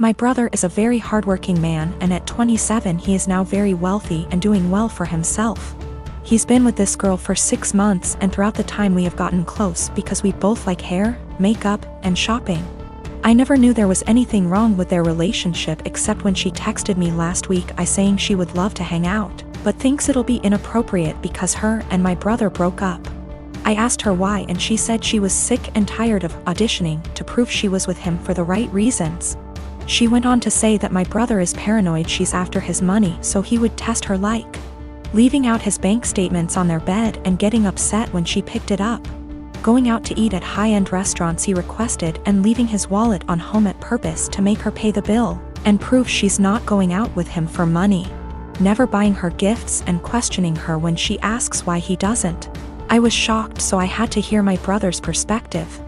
My brother is a very hardworking man, and at 27 he is now very wealthy and doing well for himself. He's been with this girl for 6 months, and throughout the time we have gotten close because we both like hair, makeup, and shopping. I never knew there was anything wrong with their relationship except when she texted me last week saying she would love to hang out, but thinks it'll be inappropriate because her and my brother broke up. I asked her why, and she said she was sick and tired of auditioning to prove she was with him for the right reasons. She went on to say that my brother is paranoid she's after his money, so he would test her, like leaving out his bank statements on their bed and getting upset when she picked it up, going out to eat at high-end restaurants he requested, and leaving his wallet on home at purpose to make her pay the bill and prove she's not going out with him for money, never buying her gifts and questioning her when she asks why he doesn't. I was shocked, so I had to hear my brother's perspective.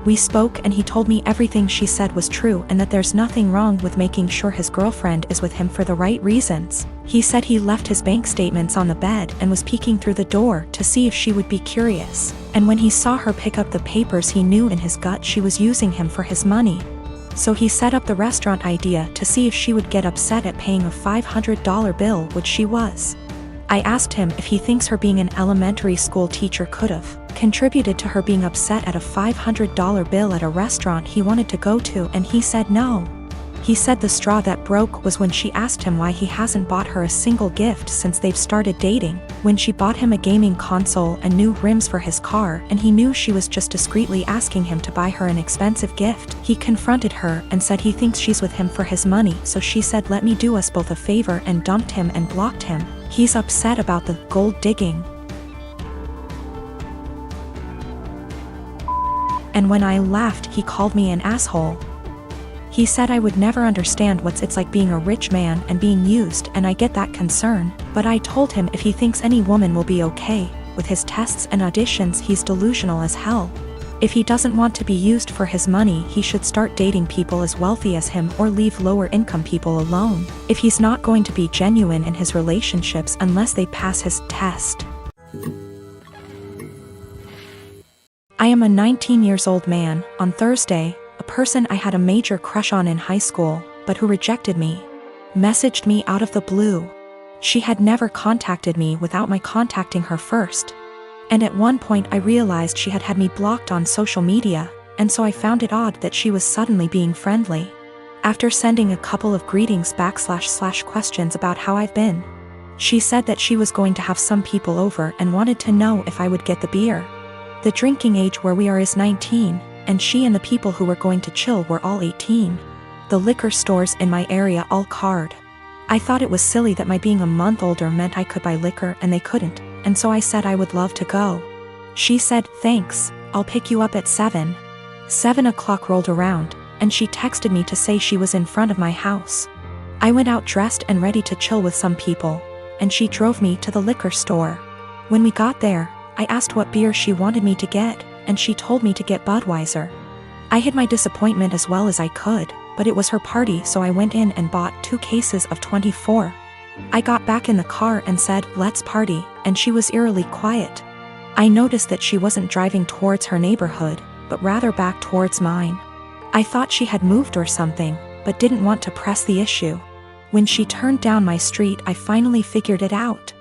We spoke and he told me everything she said was true and that there's nothing wrong with making sure his girlfriend is with him for the right reasons. He said he left his bank statements on the bed and was peeking through the door to see if she would be curious, and when he saw her pick up the papers he knew in his gut she was using him for his money. So he set up the restaurant idea to see if she would get upset at paying a $500 bill, which she was. I asked him if he thinks her being an elementary school teacher could have contributed to her being upset at a $500 bill at a restaurant he wanted to go to, and he said no. He said the straw that broke was when she asked him why he hasn't bought her a single gift since they've started dating, when she bought him a gaming console and new rims for his car, and he knew she was just discreetly asking him to buy her an expensive gift. He confronted her and said he thinks she's with him for his money, so she said let me do us both a favor and dumped him and blocked him. He's upset about the gold digging. And when I laughed, he called me an asshole. He said I would never understand what it's like being a rich man and being used, and I get that concern, but I told him if he thinks any woman will be okay with his tests and auditions, he's delusional as hell. If he doesn't want to be used for his money, he should start dating people as wealthy as him or leave lower income people alone, if he's not going to be genuine in his relationships unless they pass his test. I am a 19-year-old man. On Thursday, a person I had a major crush on in high school, but who rejected me, messaged me out of the blue. She had never contacted me without my contacting her first. And at one point I realized she had had me blocked on social media, and so I found it odd that she was suddenly being friendly. After sending a couple of greetings / questions about how I've been, she said that she was going to have some people over and wanted to know if I would get the beer. The drinking age where we are is 19, and she and the people who were going to chill were all 18. The liquor stores in my area all card. I thought it was silly that my being a month older meant I could buy liquor and they couldn't, and so I said I would love to go. She said, thanks, I'll pick you up at 7. 7 o'clock rolled around, and she texted me to say she was in front of my house. I went out dressed and ready to chill with some people, and she drove me to the liquor store. When we got there, I asked what beer she wanted me to get, and she told me to get Budweiser. I hid my disappointment as well as I could, but it was her party, so I went in and bought 2 cases of 24. I got back in the car and said, let's party, and she was eerily quiet. I noticed that she wasn't driving towards her neighborhood, but rather back towards mine. I thought she had moved or something, but didn't want to press the issue. When she turned down my street, I finally figured it out.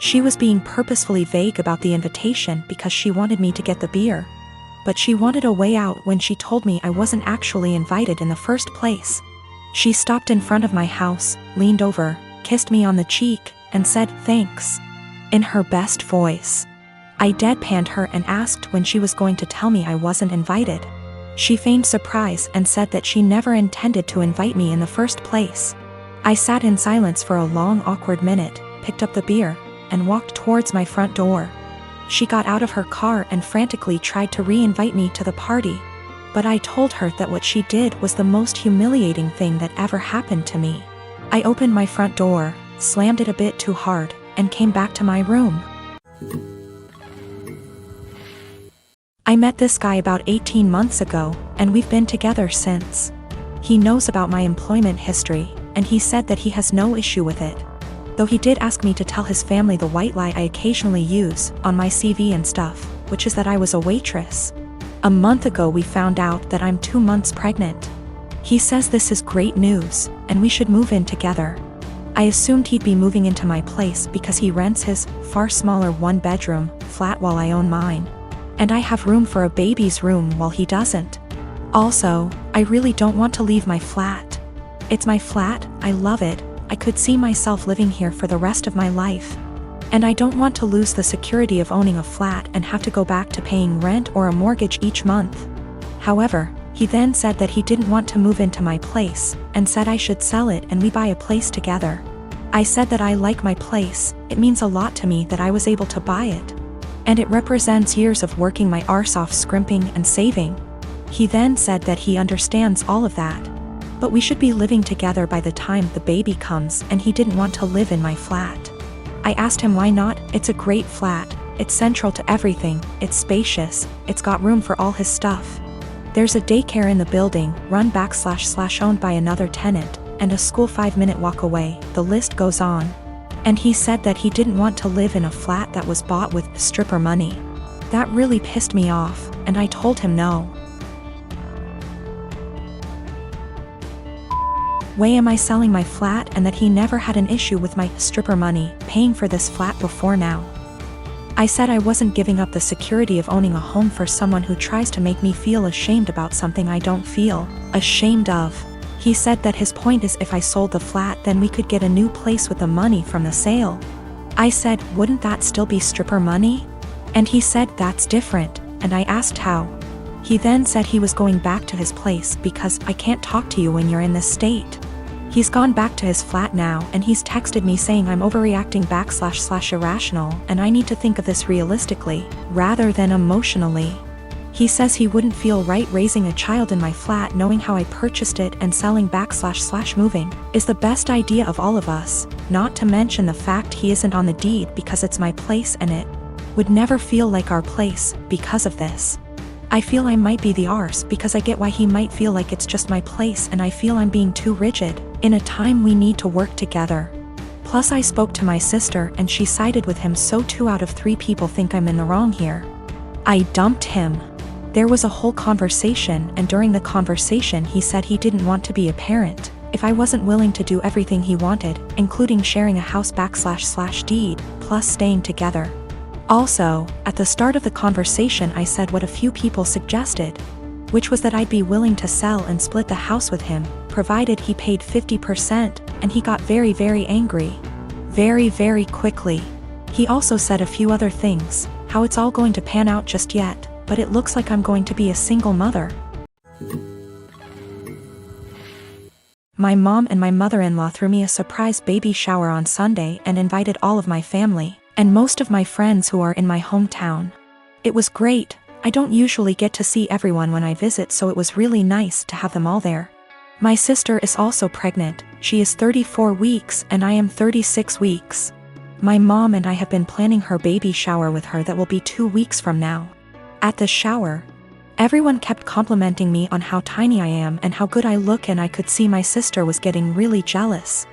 She was being purposefully vague about the invitation because she wanted me to get the beer. But she wanted a way out when she told me I wasn't actually invited in the first place. She stopped in front of my house, leaned over, kissed me on the cheek, and said, thanks, in her best voice. I deadpanned her and asked when she was going to tell me I wasn't invited. She feigned surprise and said that she never intended to invite me in the first place. I sat in silence for a long, awkward minute, picked up the beer, and walked towards my front door. She got out of her car and frantically tried to re-invite me to the party, but I told her that what she did was the most humiliating thing that ever happened to me. I opened my front door, slammed it a bit too hard, and came back to my room. I met this guy about 18 months ago, and we've been together since. He knows about my employment history, and he said that he has no issue with it. Though he did ask me to tell his family the white lie I occasionally use on my CV and stuff, which is that I was a waitress. A month ago we found out that I'm 2 months pregnant. He says this is great news, and we should move in together. I assumed he'd be moving into my place because he rents his far smaller one-bedroom flat while I own mine. And I have room for a baby's room while he doesn't. Also, I really don't want to leave my flat. It's my flat, I love it, I could see myself living here for the rest of my life. And I don't want to lose the security of owning a flat and have to go back to paying rent or a mortgage each month. However, he then said that he didn't want to move into my place, and said I should sell it and we buy a place together. I said that I like my place, it means a lot to me that I was able to buy it. And it represents years of working my arse off scrimping and saving. He then said that he understands all of that. But we should be living together by the time the baby comes, and he didn't want to live in my flat. I asked him why not. It's a great flat, it's central to everything, it's spacious, it's got room for all his stuff. There's a daycare in the building, run//owned by another tenant, and a school 5-minute walk away, the list goes on. And he said that he didn't want to live in a flat that was bought with stripper money. That really pissed me off, and I told him no. Why am I selling my flat, and that he never had an issue with my stripper money paying for this flat before now. I said I wasn't giving up the security of owning a home for someone who tries to make me feel ashamed about something I don't feel ashamed of. He said that his point is if I sold the flat then we could get a new place with the money from the sale. I said, wouldn't that still be stripper money? And he said that's different, and I asked how. He then said he was going back to his place because I can't talk to you when you're in this state. He's gone back to his flat now, and he's texted me saying I'm overreacting / irrational, and I need to think of this realistically, rather than emotionally. He says he wouldn't feel right raising a child in my flat knowing how I purchased it, and selling back / moving is the best idea of all of us, not to mention the fact he isn't on the deed because it's my place and it would never feel like our place because of this. I feel I might be the arse because I get why he might feel like it's just my place, and I feel I'm being too rigid in a time we need to work together. Plus I spoke to my sister and she sided with him, so 2 out of 3 people think I'm in the wrong here. I dumped him. There was a whole conversation, and during the conversation he said he didn't want to be a parent if I wasn't willing to do everything he wanted, including sharing a house back / deed, plus staying together. Also, at the start of the conversation I said what a few people suggested, which was that I'd be willing to sell and split the house with him, provided he paid 50%, and he got very, very angry. Very, very quickly. He also said a few other things, how it's all going to pan out just yet, but it looks like I'm going to be a single mother. My mom and my mother-in-law threw me a surprise baby shower on Sunday and invited all of my family, and most of my friends who are in my hometown. It was great. I don't usually get to see everyone when I visit, so it was really nice to have them all there. My sister is also pregnant. She is 34 weeks and I am 36 weeks. My mom and I have been planning her baby shower with her that will be 2 weeks from now. At the shower, everyone kept complimenting me on how tiny I am and how good I look, and I could see my sister was getting really jealous.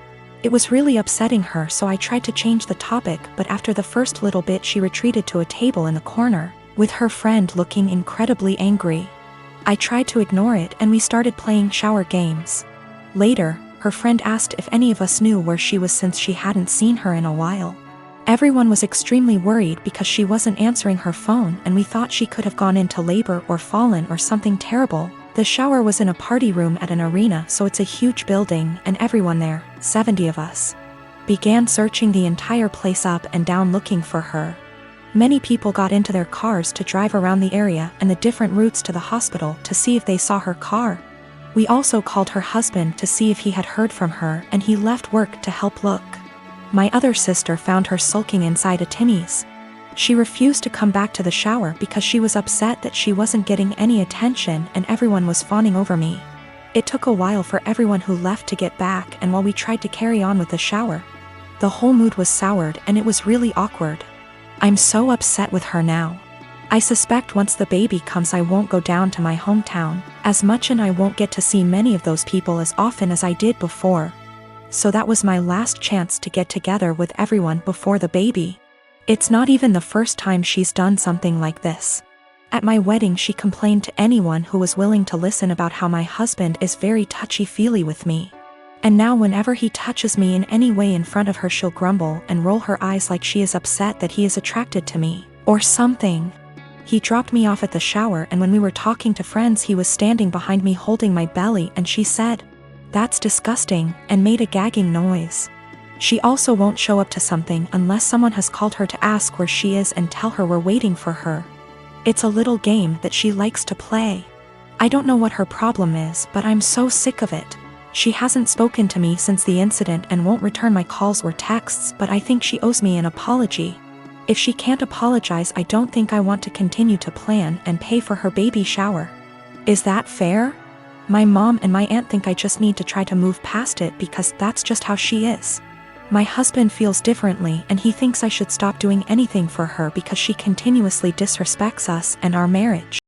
It was really upsetting her, so I tried to change the topic, but after the first little bit she retreated to a table in the corner, with her friend looking incredibly angry. I tried to ignore it and we started playing shower games. Later, her friend asked if any of us knew where she was since she hadn't seen her in a while. Everyone was extremely worried because she wasn't answering her phone, and we thought she could have gone into labor or fallen or something terrible. The shower was in a party room at an arena, so it's a huge building, and everyone there, 70 of us, began searching the entire place up and down looking for her. Many people got into their cars to drive around the area and the different routes to the hospital to see if they saw her car. We also called her husband to see if he had heard from her, and he left work to help look. My other sister found her sulking inside a Timmy's. She refused to come back to the shower because she was upset that she wasn't getting any attention and everyone was fawning over me. It took a while for everyone who left to get back, and while we tried to carry on with the shower, the whole mood was soured and it was really awkward. I'm so upset with her now. I suspect once the baby comes I won't go down to my hometown as much, and I won't get to see many of those people as often as I did before. So that was my last chance to get together with everyone before the baby. It's not even the first time she's done something like this. At my wedding she complained to anyone who was willing to listen about how my husband is very touchy-feely with me. And now whenever he touches me in any way in front of her she'll grumble and roll her eyes like she is upset that he is attracted to me, or something. He dropped me off at the shower, and when we were talking to friends he was standing behind me holding my belly, and she said, "That's disgusting," and made a gagging noise. She also won't show up to something unless someone has called her to ask where she is and tell her we're waiting for her. It's a little game that she likes to play. I don't know what her problem is, but I'm so sick of it. She hasn't spoken to me since the incident and won't return my calls or texts, but I think she owes me an apology. If she can't apologize, I don't think I want to continue to plan and pay for her baby shower. Is that fair? My mom and my aunt think I just need to try to move past it because that's just how she is. My husband feels differently, and he thinks I should stop doing anything for her because she continuously disrespects us and our marriage.